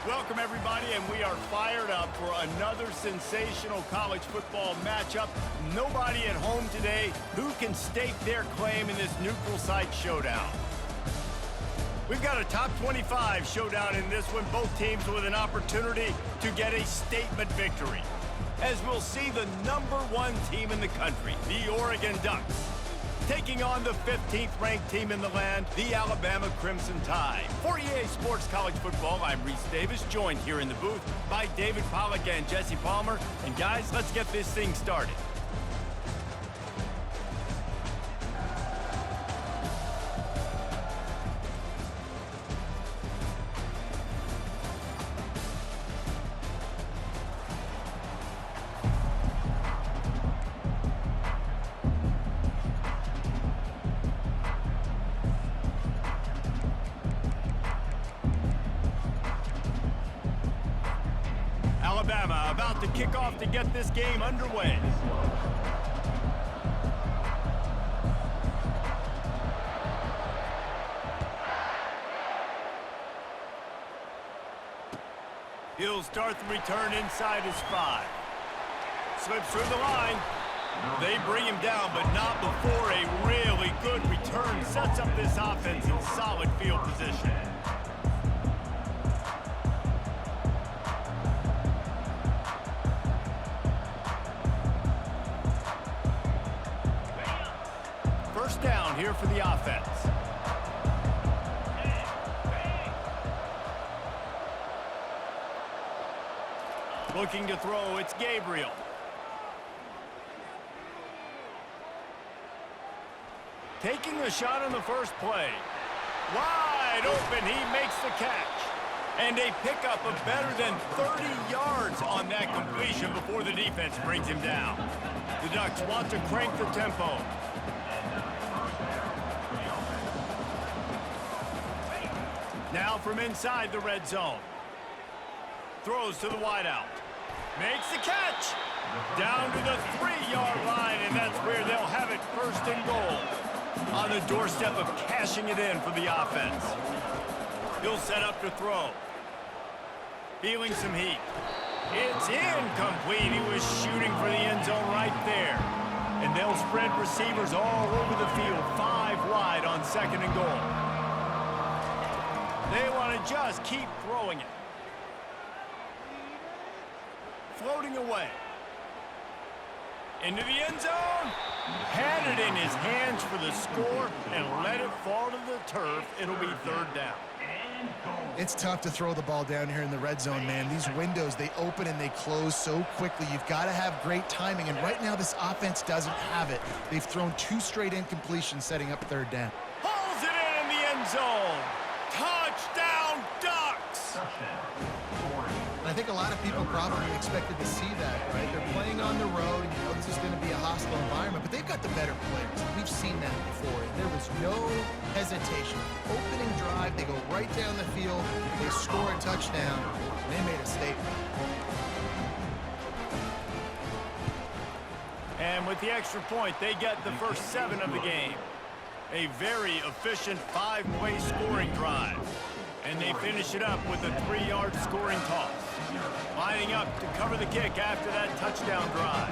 Welcome, everybody, and we are fired up for another sensational college football matchup. Nobody at home today who can stake their claim in this neutral site showdown. We've got a top 25 showdown in this one, both teams with an opportunity to get a statement victory. As we'll see the #1 team in the country, the Oregon Ducks, taking on the 15th ranked team in the land, the Alabama Crimson Tide. For EA Sports College Football, I'm Reese Davis, joined here in the booth by David Pollack and Jesse Palmer. And guys, let's get this thing started. Alabama about to kick off to get this game underway. He'll start the return inside his 5. Slips through the line. They bring him down, but not before a really good return sets up this offense in solid field position. First down here for the offense. Looking to throw, it's Gabriel. Taking the shot on the first play. Wide open, he makes the catch. And a pickup of better than 30 yards on that completion before the defense brings him down. The Ducks want to crank the tempo. Now from inside the red zone. Throws to the wideout. Makes the catch. Down to the 3-yard line, and that's where they'll have it first and goal. On the doorstep of cashing it in for the offense. He'll set up to throw. Feeling some heat. It's incomplete. He was shooting for the end zone right there. And they'll spread receivers all over the field, 5 wide on second and goal. They want to just keep throwing it. Floating away. Into the end zone. Had it in his hands for the score and let it fall to the turf. It'll be third down. It's tough to throw the ball down here in the red zone, man. These windows, they open and they close so quickly. You've got to have great timing, and right now this offense doesn't have it. They've thrown 2 straight incompletions setting up third down. Pulls it in the end zone. Touchdown, Ducks! And I think a lot of people probably expected to see that, right? They're playing on the road, and you know this is going to be a hostile environment, but they've got the better players. We've seen that before. There was no hesitation. Opening drive, they go right down the field, they score a touchdown, and they made a statement. And with the extra point, they get the first 7 of the game. A very efficient 5-play scoring drive. And they finish it up with a 3-yard scoring toss. Lining up to cover the kick after that touchdown drive.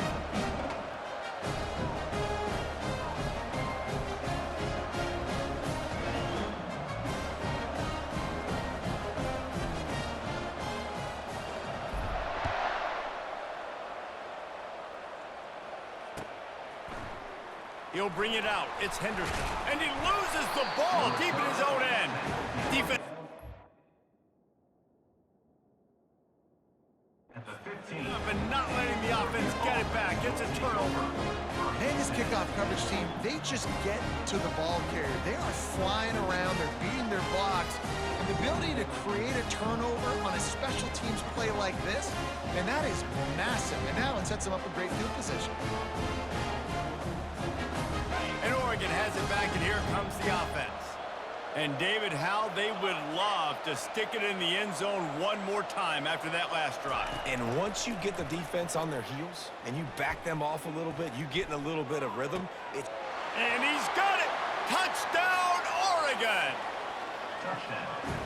He'll bring it out. It's Henderson. And he loses the ball deep in his own end. Defense. And not letting the offense get it back. It's a turnover. And this kickoff coverage team, they just get to the ball carrier. They are flying around. They're beating their blocks. And the ability to create a turnover on a special teams play like this, and that is massive. And now it sets them up in great field position. And Oregon has it back, and here comes the offense. And David, how they would love to stick it in the end zone one more time after that last drive. And once you get the defense on their heels and you back them off a little bit, you get in a little bit of rhythm. And he's got it! Touchdown, Oregon!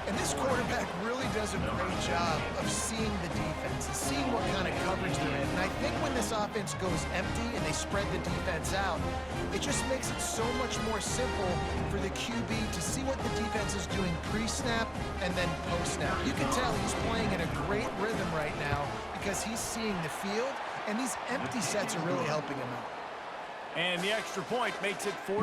And this quarterback really does a great job of seeing the defense and seeing what kind of coverage they're in. And I think when this offense goes empty and they spread the defense out, it just makes it so much more simple for the QB to see what the defense is doing pre-snap and then post-snap. You can tell he's playing in a great rhythm right now because he's seeing the field, and these empty sets are really helping him out. And the extra point makes it 14-0.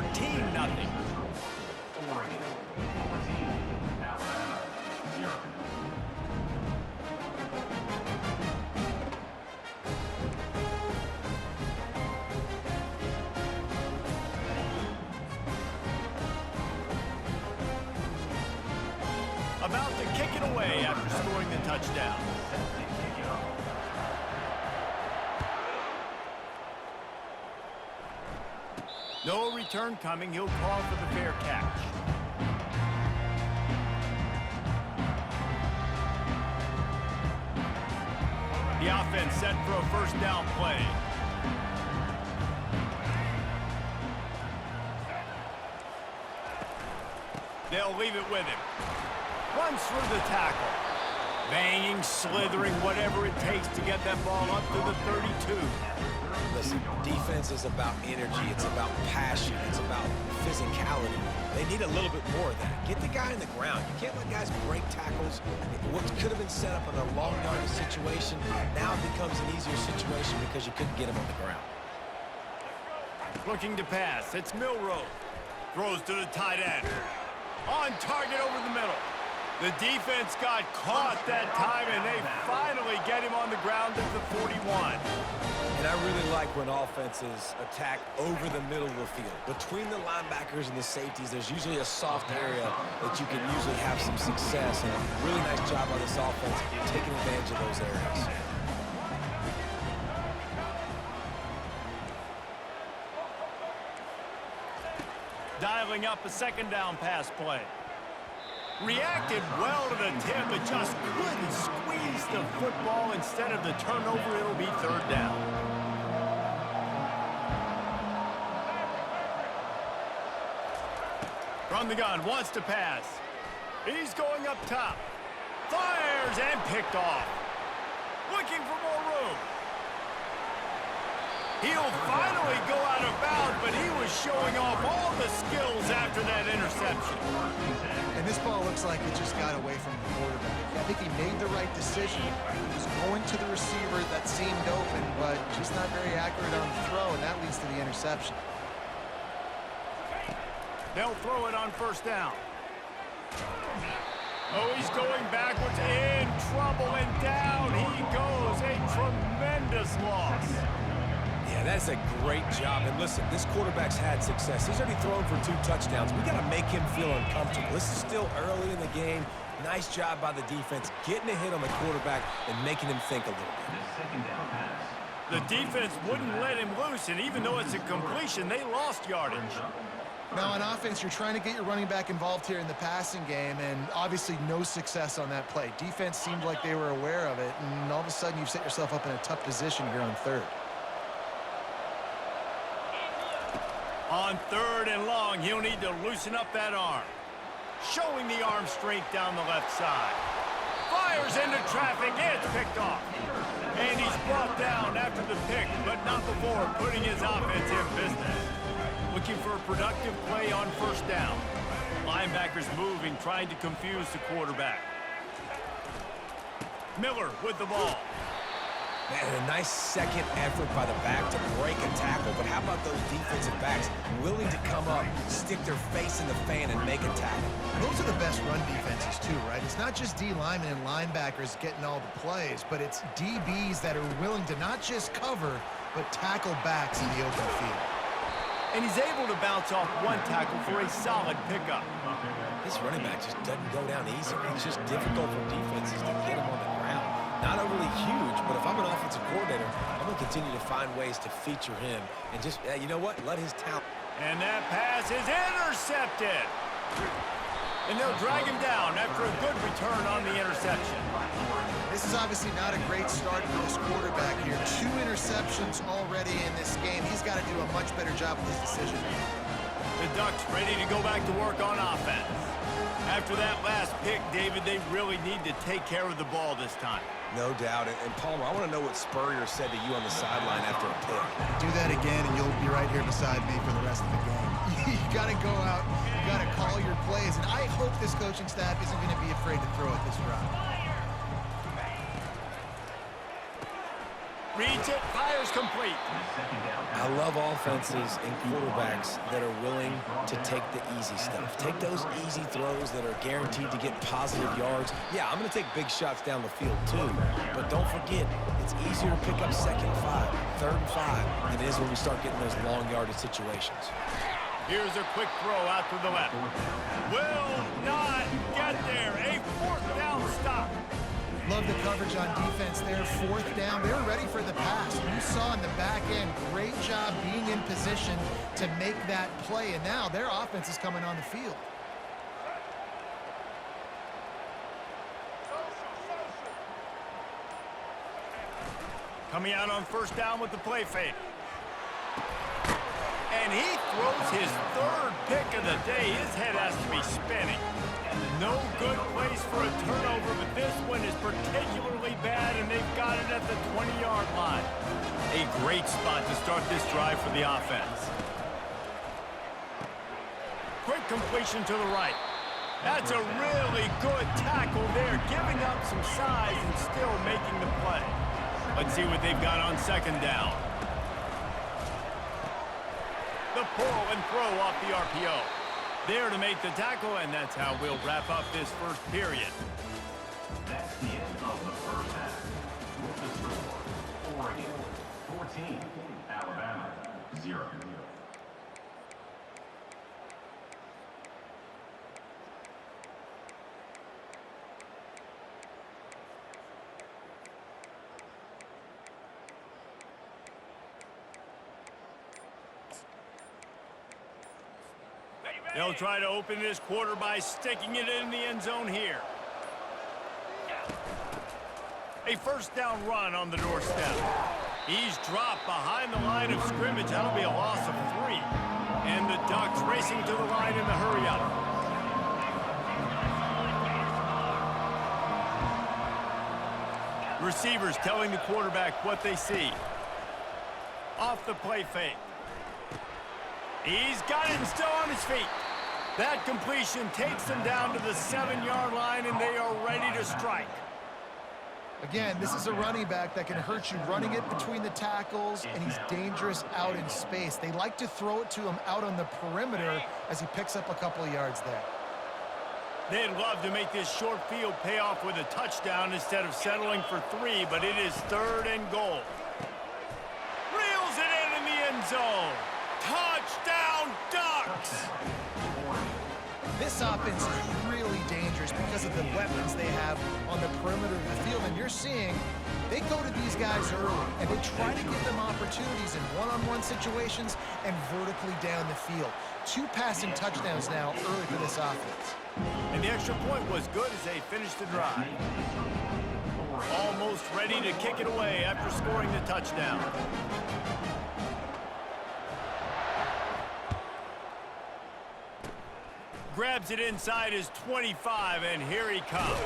About to kick it away after scoring the touchdown. No return coming. He'll call for the fair catch. The offense set for a first down play. They'll leave it with him. Runs through the tackle. Banging, slithering, whatever it takes to get that ball up to the 32. Listen, defense is about energy. It's about passion. It's about physicality. They need a little bit more of that. Get the guy in the ground. You can't let guys break tackles. What could have been set up in a long yardage situation now becomes an easier situation because you couldn't get him on the ground. Looking to pass. It's Milroe. Throws to the tight end. On target over the middle. The defense got caught that time, and they finally get him on the ground at the 41. And I really like when offenses attack over the middle of the field. Between the linebackers and the safeties, there's usually a soft area that you can usually have some success. And a really nice job on this offense taking advantage of those areas. Dialing up a second down pass play. Reacted well to the tip, but just couldn't squeeze the football. Instead of the turnover, it'll be third down. From the gun, wants to pass. He's going up top. Fires and picked off. Looking for more room. He'll finally go out of bounds, but he was showing off all the skills after that interception. And this ball looks like it just got away from the quarterback. I think he made the right decision. He was going to the receiver that seemed open, but just not very accurate on the throw, and that leads to the interception. They'll throw it on first down. Oh, he's going backwards, in trouble, and down he goes. A tremendous loss. Yeah, that's a great job. And listen, this quarterback's had success. He's already thrown for 2 touchdowns. We got to make him feel uncomfortable. This is still early in the game. Nice job by the defense, getting a hit on the quarterback and making him think a little bit. The defense wouldn't let him loose, and even though it's a completion, they lost yardage. Now, on offense, you're trying to get your running back involved here in the passing game, and obviously no success on that play. Defense seemed like they were aware of it, and all of a sudden you've set yourself up in a tough position here on third. On third and long, he'll need to loosen up that arm. Showing the arm strength down the left side. Fires into traffic, it's picked off. And he's brought down after the pick, but not before putting his offense in business. Looking for a productive play on first down. Linebackers moving, trying to confuse the quarterback. Miller with the ball. Man, a nice second effort by the back to break a tackle. But how about those defensive backs willing to come up, stick their face in the fan, and make a tackle? Those are the best run defenses, too, right? It's not just D linemen and linebackers getting all the plays, but it's DBs that are willing to not just cover, but tackle backs in the open field. And he's able to bounce off one tackle for a solid pickup. This running back just doesn't go down easy. It's just difficult for defenses to get him on the ground. Not overly huge, but if I'm an offensive coordinator, I'm going to continue to find ways to feature him and just, you know what, let his talent. And that pass is intercepted. And they'll drag him down after a good return on the interception. This is obviously not a great start for this quarterback here. 2 interceptions already in this game. He's got to do a much better job with his decision. The Ducks ready to go back to work on offense. After that last pick, David, they really need to take care of the ball this time. No doubt. And Palmer, I want to know what Spurrier said to you on the sideline after a pick. Do that again, and you'll be right here beside me for the rest of the game. You got to go out. You got to call your plays. And I hope this coaching staff isn't going to be afraid to throw at this drive. Reads it, fires complete. I love offenses and quarterbacks that are willing to take the easy stuff. Take those easy throws that are guaranteed to get positive yards. Yeah, I'm going to take big shots down the field too, but don't forget, it's easier to pick up 2nd and 5, 3rd and 5 than it is when we start getting those long yardage situations. Here's a quick throw out to the left. Will not get there. A 4th down stop. Love the coverage on defense there. 4th down. They were ready for the pass. You saw in the back end, great job being in position to make that play. And now their offense is coming on the field. Coming out on 1st down with the play fake. And he throws his 3rd pick of the day. His head has to be spinning. No good place for a turnover, but this one is particularly bad, and they've got it at the 20-yard line. A great spot to start this drive for the offense. Quick completion to the right. That's a really good tackle there, giving up some size and still making the play. Let's see what they've got on 2nd down. The pull and throw off the RPO. There to make the tackle, and that's how we'll wrap up this 1st period. That's the end of the 1st half. With the score, Oregon 14, Alabama 0. They'll try to open this quarter by sticking it in the end zone here. A 1st down run on the doorstep. He's dropped behind the line of scrimmage. That'll be a loss of 3. And the Ducks racing to the line in the hurry-up. Receivers telling the quarterback what they see. Off the play fake. He's got it and still on his feet. That completion takes them down to the 7-yard line, and they are ready to strike. Again, this is a running back that can hurt you running it between the tackles, and he's dangerous out in space. They like to throw it to him out on the perimeter as he picks up a couple of yards there. They'd love to make this short field pay off with a touchdown instead of settling for 3, but it is 3rd and goal. Reels it in the end zone. Touchdown, Ducks! This offense is really dangerous because of the weapons they have on the perimeter of the field. And you're seeing they go to these guys early, and they try to give them opportunities in one-on-one situations and vertically down the field. 2 passing touchdowns now early for this offense. And the extra point was good as they finished the drive. Almost ready to kick it away after scoring the touchdown. Grabs it inside his 25, and here he comes.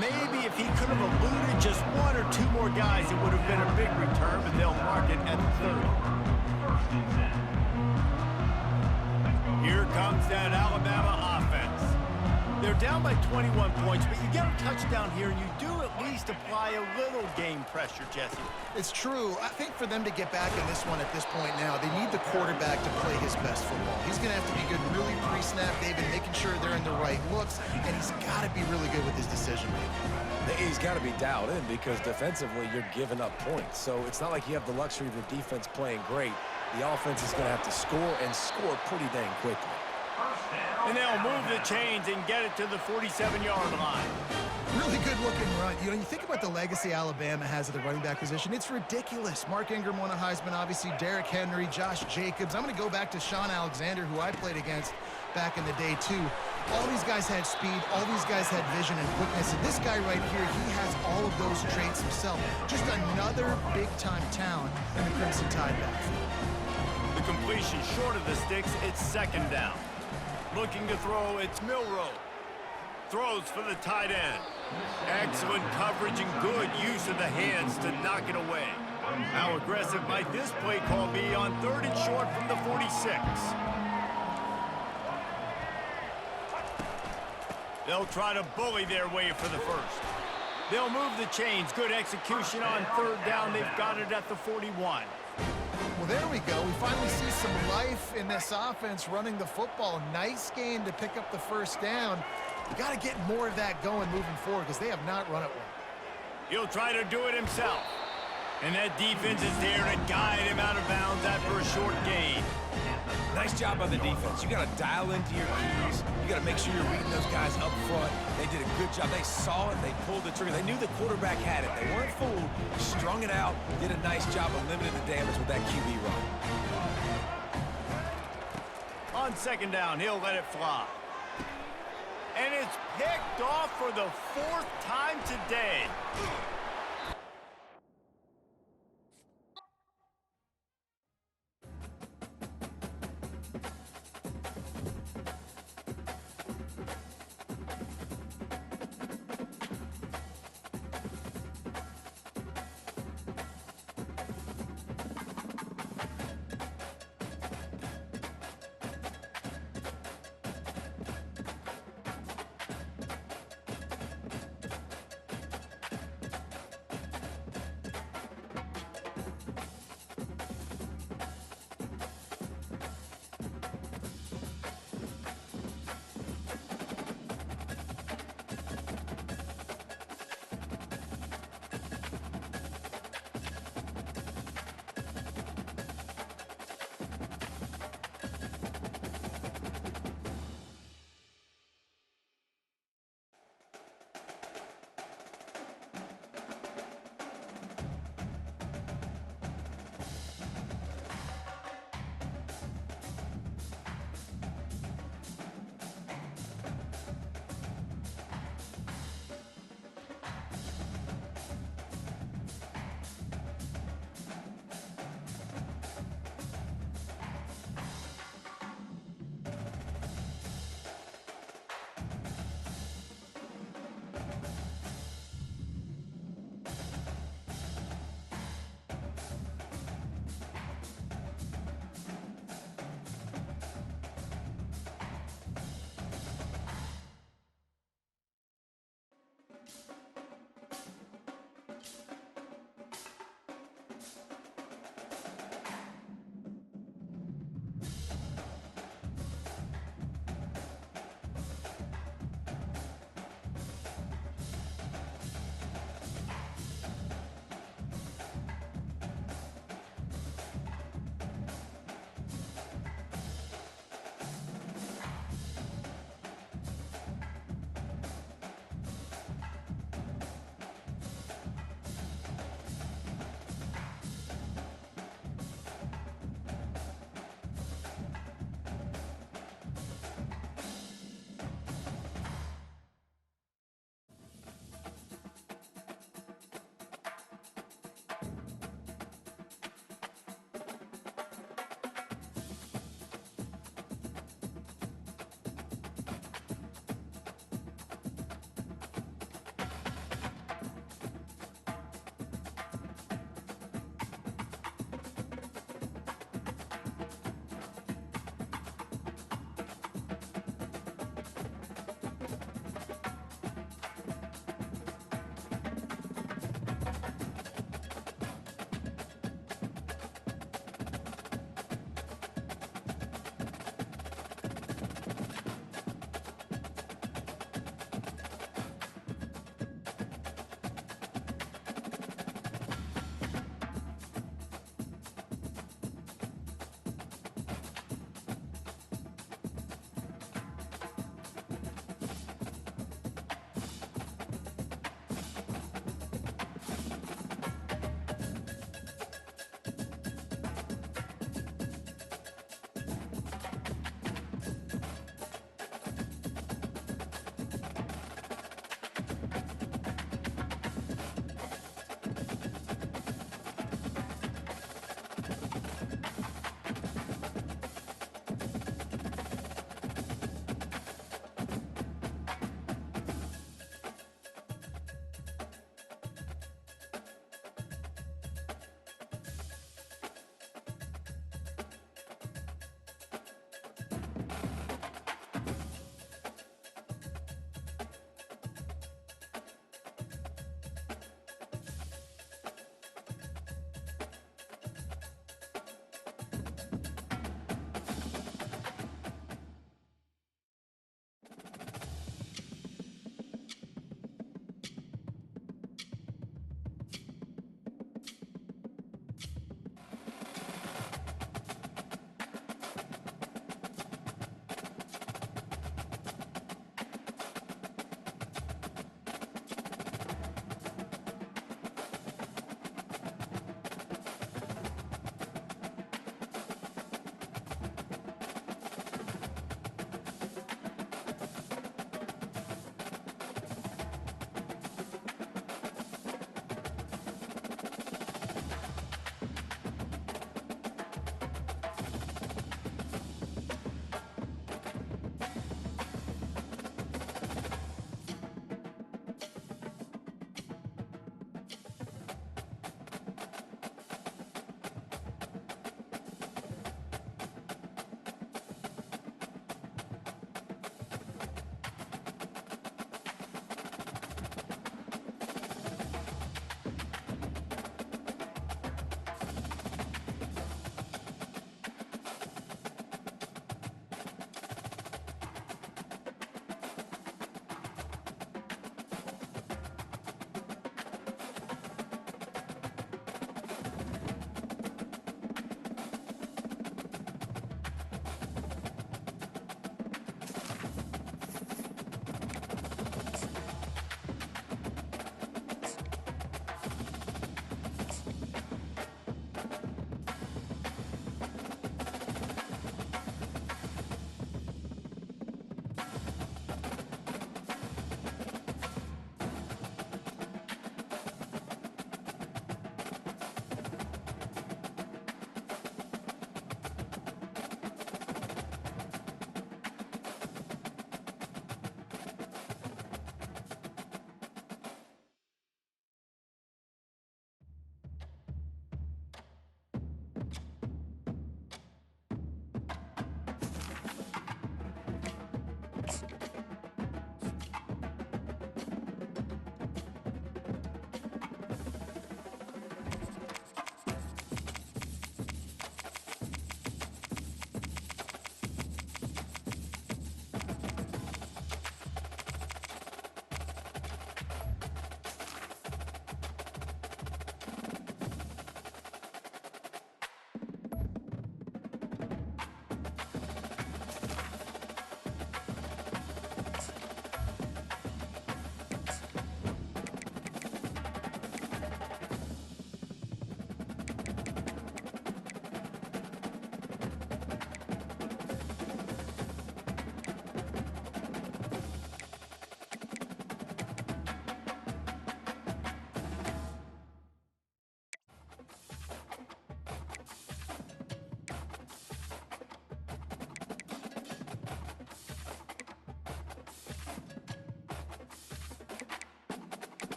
Maybe if he could have eluded just 1 or 2 more guys, it would have been a big return, but they'll mark it at the 30. Here comes that Alabama offense. They're down by 21 points, but you get a touchdown here, and you do at least apply a little game pressure, Jesse. It's true. I think for them to get back in this one at this point now, they need the quarterback to play his best football. He's going to have to be good really pre-snap, David, making sure they're in the right looks, and he's got to be really good with his decision-making. He's got to be dialed in because defensively you're giving up points. So it's not like you have the luxury of the defense playing great. The offense is going to have to score and score pretty dang quickly. And they'll move the chains and get it to the 47-yard line. Really good-looking run. You know, you think about the legacy Alabama has at the running back position. It's ridiculous. Mark Ingram won a Heisman, obviously. Derrick Henry, Josh Jacobs. I'm going to go back to Sean Alexander, who I played against back in the day, too. All these guys had speed. All these guys had vision and quickness. And this guy right here, he has all of those traits himself. Just another big-time talent in the Crimson Tide backfield. The completion short of the sticks. It's 2nd down. Looking to throw, it's Milroe. Throws for the tight end. Excellent coverage and good use of the hands to knock it away. How aggressive might this play call be on 3rd and short from the 46? They'll try to bully their way for the first. They'll move the chains. Good execution on 3rd down. They've got it at the 41. Well, there we go. We finally see some life in this offense running the football. Nice game to pick up the first down. You got to get more of that going moving forward because they have not run it well. He'll try to do it himself. And that defense is there to guide him out of bounds after a short gain. Nice job by the defense. You got to dial into your keys. You got to make sure you're reading those guys up front. They did a good job. They saw it. They pulled the trigger. They knew the quarterback had it. They weren't fooled. Strung it out. Did a nice job of limiting the damage with that QB run. On 2nd down, he'll let it fly. And it's picked off for the 4th time today.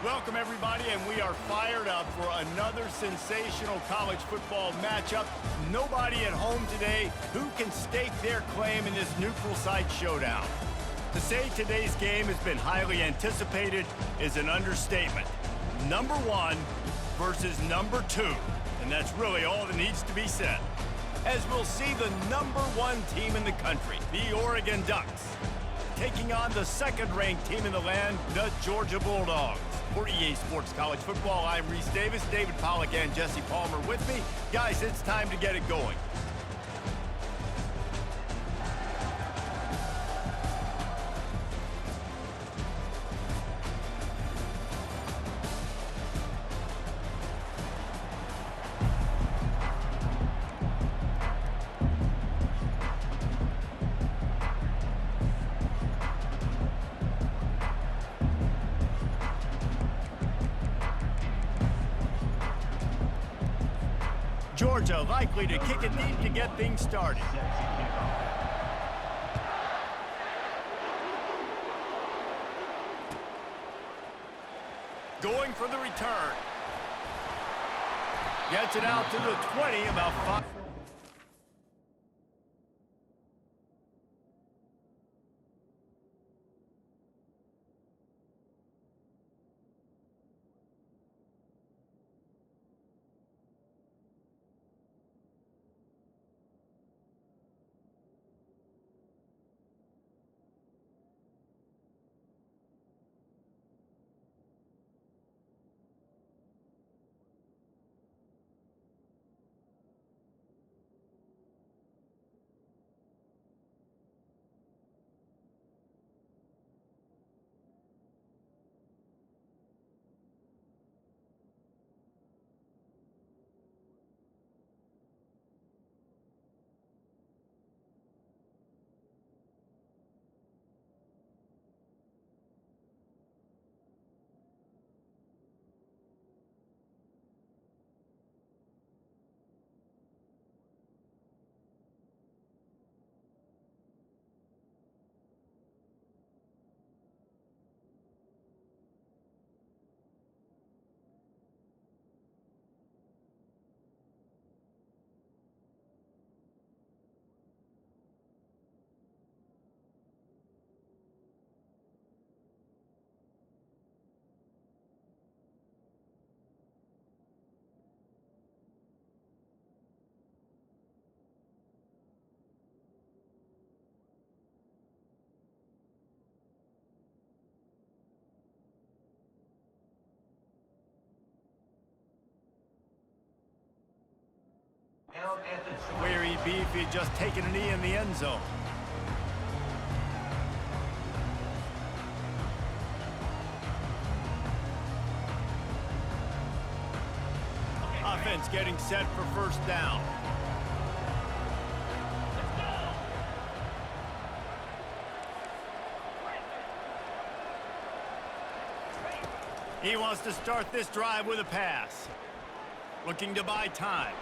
Welcome, everybody, and we are fired up for another sensational college football matchup. Nobody at home today who can stake their claim in this neutral site showdown. To say today's game has been highly anticipated is an understatement. Number 1 versus number 2, and that's really all that needs to be said. As we'll see the number 1 team in the country, the Oregon Ducks, taking on the second-ranked team in the land, the Georgia Bulldogs. For EA Sports College Football, I'm Reese Davis, David Pollack and Jesse Palmer with me. Guys, it's time to get it going. Georgia likely to kick it deep to get things started. Going for the return. Gets it out to the 20, about 5. Where he'd be if he'd just taken a knee in the end zone. Offense getting set for first down. He wants to start this drive with a pass. Looking to buy time.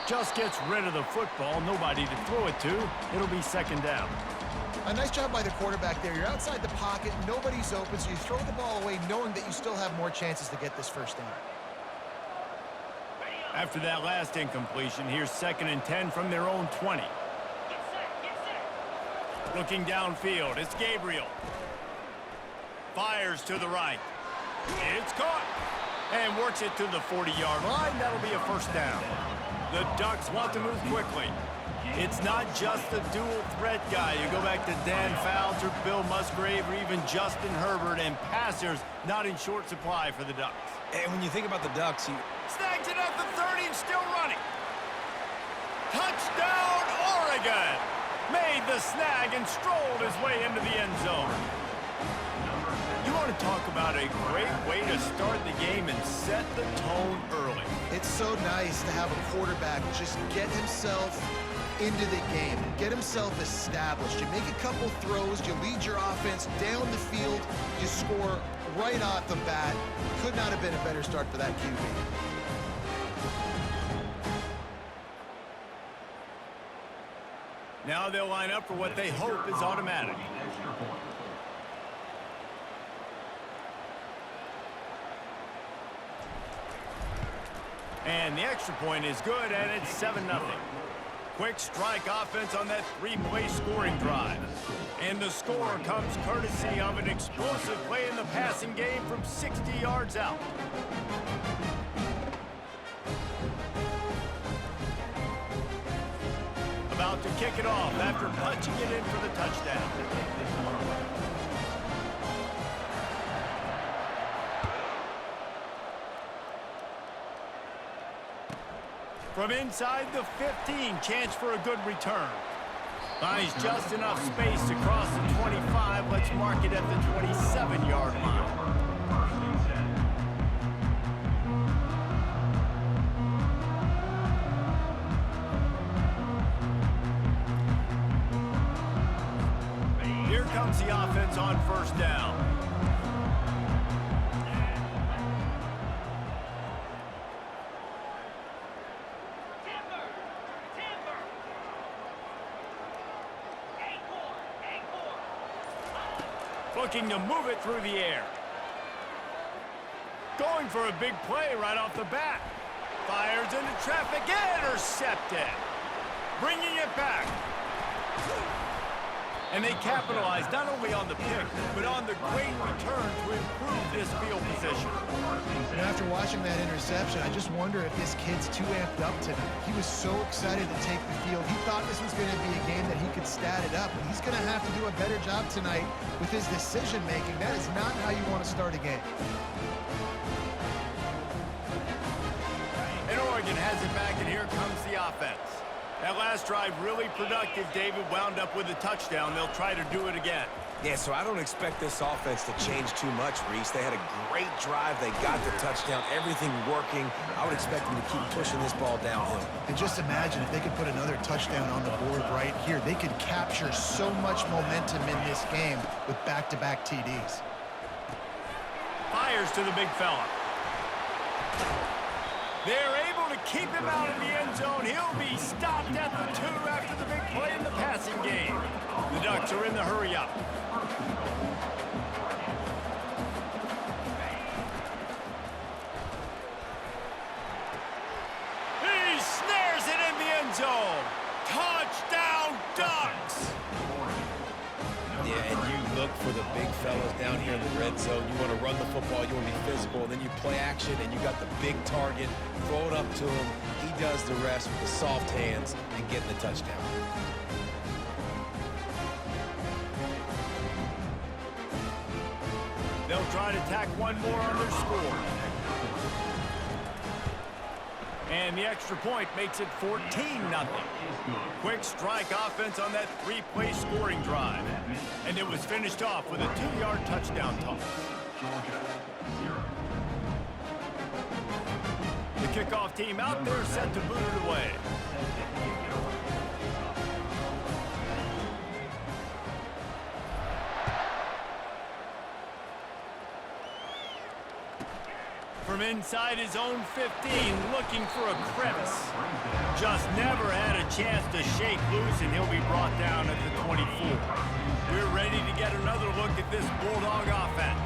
Just gets rid of the football, nobody to throw it to. It'll be second down. A nice job by the quarterback there. You're outside the pocket, nobody's open, so you throw the ball away knowing that you still have more chances to get this first down. After that last incompletion, here's 2nd and 10 from their own 20. Looking downfield, it's Gabriel. Fires to the right. It's caught. And works it to the 40-yard line. That'll be a first down. The Ducks want to move quickly. It's not just the dual threat guy. You go back to Dan Fouts or Bill Musgrave or even Justin Herbert, and passers not in short supply for the Ducks. And when you think about the Ducks, Snags it at the 30 and still running. Touchdown, Oregon! Made the snag and strolled his way into the end zone. You want to talk about a great way to start the game and set the tone early. It's so nice to have a quarterback just get himself into the game, get himself established. You make a couple throws, you lead your offense down the field, you score right off the bat. Could not have been a better start for that QB. Now they'll line up for what they hope is automatic. And the extra point is good, and it's 7-0. Quick strike offense on that three-play scoring drive. And the score comes courtesy of an explosive play in the passing game from 60 yards out. About to kick it off after punching it in for the touchdown. From inside the 15, chance for a good return. Finds just enough space to cross the 25. Let's mark it at the 27-yard line. Here comes the offense on first down. Looking to move it through the air. Going for a big play right off the bat. Fires into traffic, intercepted. Bringing it back. And they capitalize not only on the pick, but on the great return to improve this field position. And after watching that interception, I just wonder if this kid's too amped up tonight. He was so excited to take the field. He thought this was going to be a game that he could stat it up, but he's going to have to do a better job tonight with his decision-making. That is not how you want to start a game. And Oregon has it back, and here comes the offense. That last drive really productive. David wound up with a touchdown. They'll try to do it again. Yeah, so I don't expect this offense to change too much, Reese. They had a great drive. They got the touchdown. Everything working. I would expect them to keep pushing this ball downhill. And just imagine if they could put another touchdown on the board right here. They could capture so much momentum in this game with back-to-back TDs. Fires to the big fella. They're able to keep him out of the end zone. He'll be stopped at the 2 after the big play in the passing game. The Ducks are in the hurry-up. He snares it in the end zone. Touchdown, Ducks! Yeah, and you look for the big fellas down here in the red zone. You want to run the football, you want to be physical, and then you play action, and you got the big target. Throw it up to him. He does the rest with the soft hands and getting the touchdown. They'll try to tack one more on their score. And the extra point makes it 14-0. Quick strike offense on that three-play scoring drive. And it was finished off with a 2-yard touchdown toss. The kickoff team out there set to boot it away. From inside his own 15, looking for a crevice. Just never had a chance to shake loose, and he'll be brought down at the 24. We're ready to get another look at this Bulldog offense.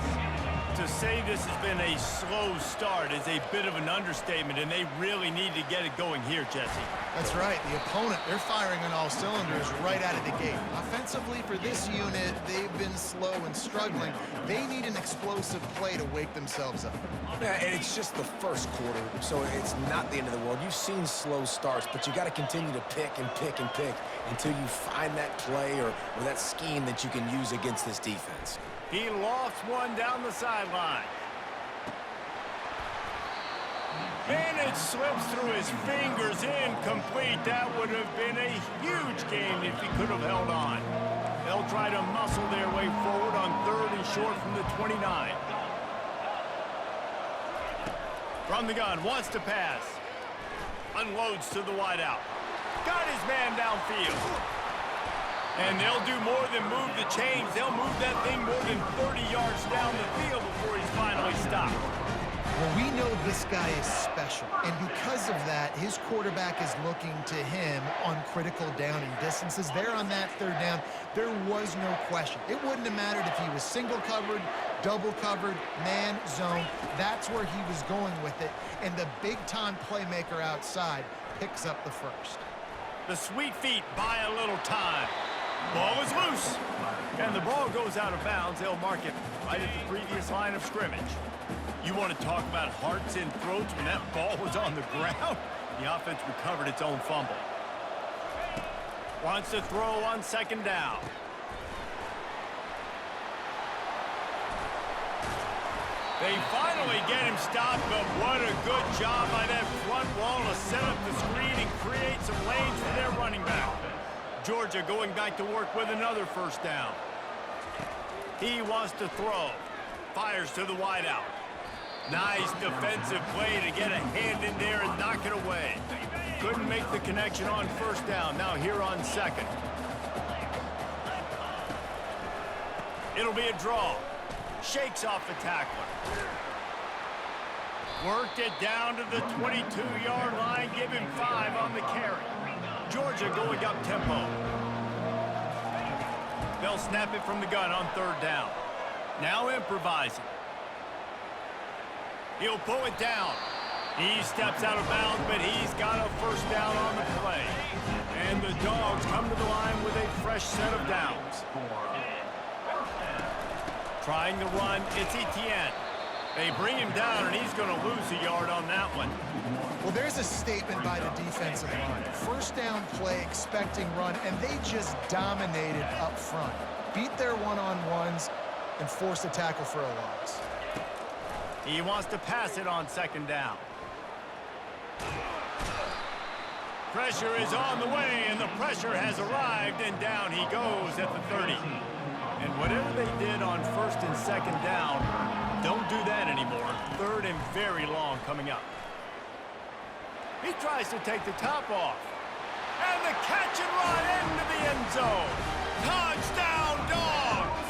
To say this has been a slow start is a bit of an understatement, and they really need to get it going here, Jesse. That's right. The opponent, they're firing on all cylinders right out of the gate. Offensively, for this unit, they've been slow and struggling. They need an explosive play to wake themselves up. Yeah, and it's just the first quarter, so it's not the end of the world. You've seen slow starts, but you got to continue to pick and pick and pick until you find that play or that scheme that you can use against this defense. He lofts one down the sideline. And it slips through his fingers, incomplete. That would have been a huge game if he could have held on. They'll try to muscle their way forward on 3rd and short from the 29. From the gun, wants to pass. Unloads to the wideout. Got his man downfield. And they'll do more than move the chains. They'll move that thing more than 30 yards down the field before he's finally stopped. Well, we know this guy is special. And because of that, his quarterback is looking to him on critical down and distances. There on that third down, there was no question. It wouldn't have mattered if he was single covered, double covered, man, zone. That's where he was going with it. And the big-time playmaker outside picks up the first. The Sweet Feet buy a little time. Ball is loose. And the ball goes out of bounds. They'll mark it right at the previous line of scrimmage. You want to talk about hearts and throats when that ball was on the ground? The offense recovered its own fumble. Wants to throw on second down. They finally get him stopped, but what a good job by that front wall to set up the screen and create some lanes for their running back. Georgia going back to work with another first down. He wants to throw. Fires to the wideout. Nice defensive play to get a hand in there and knock it away. Couldn't make the connection on first down. Now here on second. It'll be a draw. Shakes off the tackler. Worked it down to the 22-yard line. Give him 5 on the carry. Georgia going up tempo. They'll snap it from the gun on third down. Now improvising. He'll pull it down. He steps out of bounds, but he's got a first down on the play. And the Dogs come to the line with a fresh set of downs. Trying to run, it's Etienne. They bring him down, and he's going to lose a yard on that one. Well, there's a statement by the defensive line. First down play, expecting run, and they just dominated up front. Beat their one-on-ones and forced a tackle for a loss. He wants to pass it on second down. Pressure is on the way, and the pressure has arrived, and down he goes at the 30. And whatever they did on first and second down, don't do that anymore. Third and very long coming up. He tries to take the top off. And the catch and run into the end zone. Touchdown, Dogs!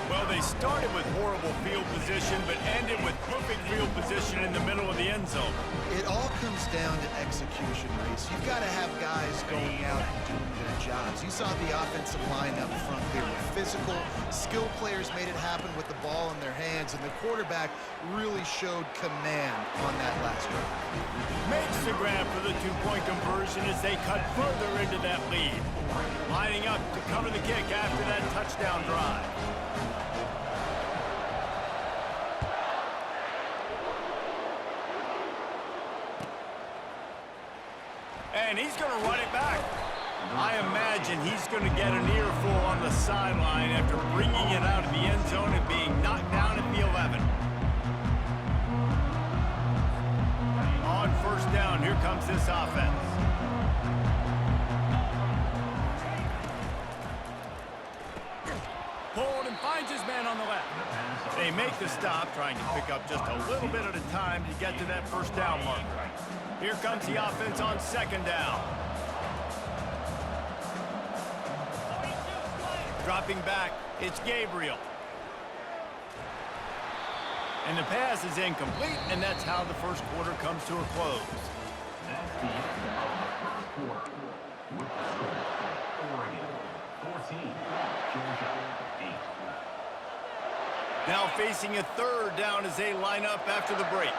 Well, they started with horrible field position, but ended with perfect field position in the middle of the end zone. It all comes down to execution, Reese. You've got to have guys going out and doing their jobs. You saw the offensive line up front. They were physical. Skilled players made it happen with the ball in their hands, and the quarterback really showed command on that last drive. Makes the grab for the two-point conversion as they cut further into that lead. Lining up to cover the kick after that touchdown drive. And he's going to run it back. I imagine he's going to get an earful on the sideline after bringing it out of the end zone and being knocked down at the 11. On first down, here comes this offense. Pulled and finds his man on the left. They make the stop, trying to pick up just a little bit at a time to get to that first down marker. Here comes the offense on second down. Dropping back, it's Gabriel. And the pass is incomplete, and that's how the first quarter comes to a close. That's the end of the first quarter. With the score, Oregon 14, Georgia 8. Now facing a third down as they line up after the break.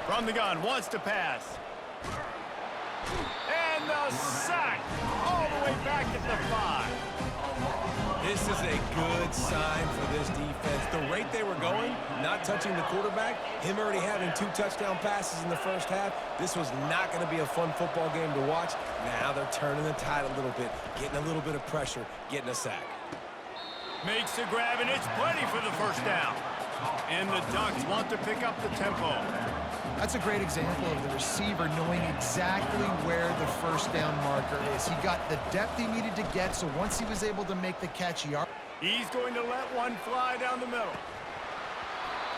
From the gun, wants to pass. And the sack all the way back at the 5. This is a good sign for this defense. The rate they were going, not touching the quarterback, him already having 2 touchdown passes in the first half, this was not going to be a fun football game to watch. Now they're turning the tide a little bit, getting a little bit of pressure, getting a sack. Makes the grab, and it's plenty for the first down. And the Ducks want to pick up the tempo. That's a great example of the receiver knowing exactly where the first down marker is. He got the depth he needed to get, so once he was able to make the catch, He's going to let one fly down the middle.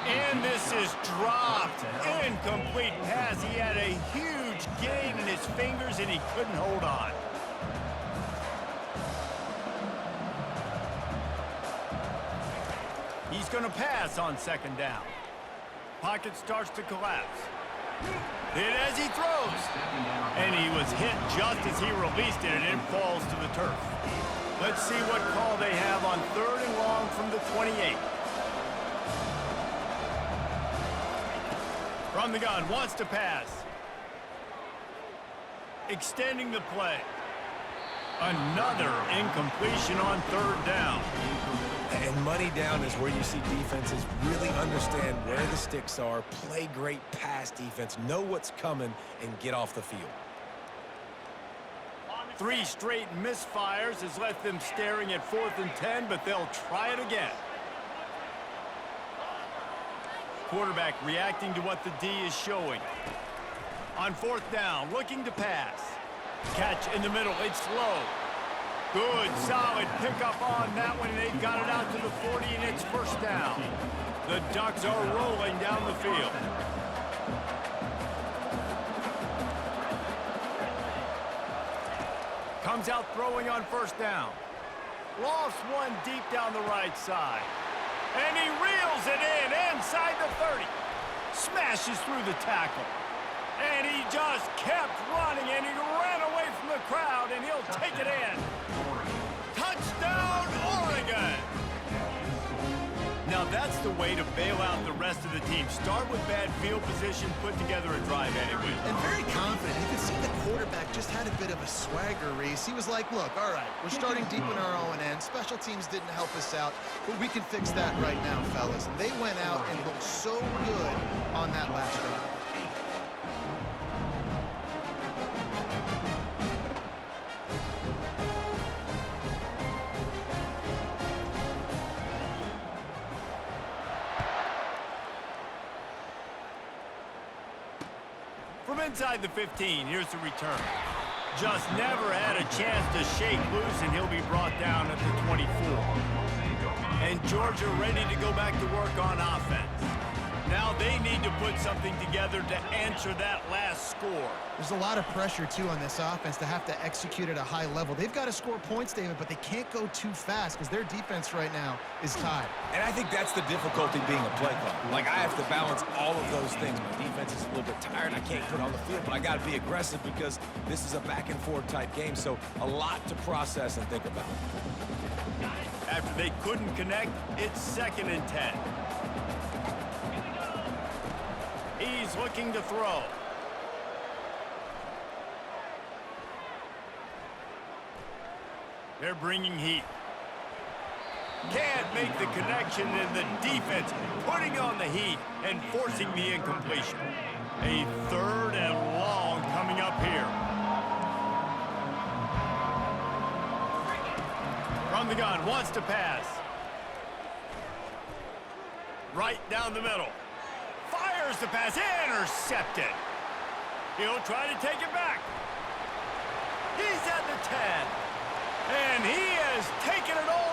And this is dropped. Incomplete pass. He had a huge gain in his fingers, and he couldn't hold on. He's going to pass on second down. Pocket starts to collapse. Hit as he throws. And he was hit just as he released it, and it falls to the turf. Let's see what call they have on 3rd and long from the 28. From the gun, wants to pass. Extending the play. Another incompletion on 3rd down. And money down is where you see defenses really understand where the sticks are, play great pass defense, know what's coming, and get off the field. 3 straight misfires has left them staring at 4th and 10, but they'll try it again. Quarterback reacting to what the D is showing. On 4th down, looking to pass. Catch in the middle, it's low. Good, solid pickup on that one, and they've got it out to the 40, and it's 1st down. The Ducks are rolling down the field. Comes out throwing on 1st down. Lost one deep down the right side. And he reels it in inside the 30. Smashes through the tackle. And he just kept running, and he ran away from the crowd, and he'll take it in. Touchdown, Oregon! Now that's the way to bail out the rest of the team. Start with bad field position, put together a drive anyway. And very confident. You can see the quarterback just had a bit of a swagger, Reese. He was like, look, all right, we're starting deep in our own end. Special teams didn't help us out, but we can fix that right now, fellas. And they went out and looked so good on that last drive. From inside the 15, here's the return. Just never had a chance to shake loose, and he'll be brought down at the 24. And Georgia ready to go back to work on offense. Now they need to put something together to answer that last score. There's a lot of pressure, too, on this offense to have to execute at a high level. They've got to score points, David, but they can't go too fast because their defense right now is tied. And I think that's the difficulty being a play caller. Like, I have to balance all of those things. My defense is a little bit tired. I can't put on the field, but I got to be aggressive because this is a back-and-forth type game, so a lot to process and think about. After they couldn't connect, it's 2nd and 10. He's looking to throw. They're bringing heat. Can't make the connection, and the defense putting on the heat and forcing the incompletion. A 3rd and long coming up here. From the gun, wants to pass. Right down the middle. Fires the pass, intercepted. He'll try to take it back. He's at the 10. And he has taken it all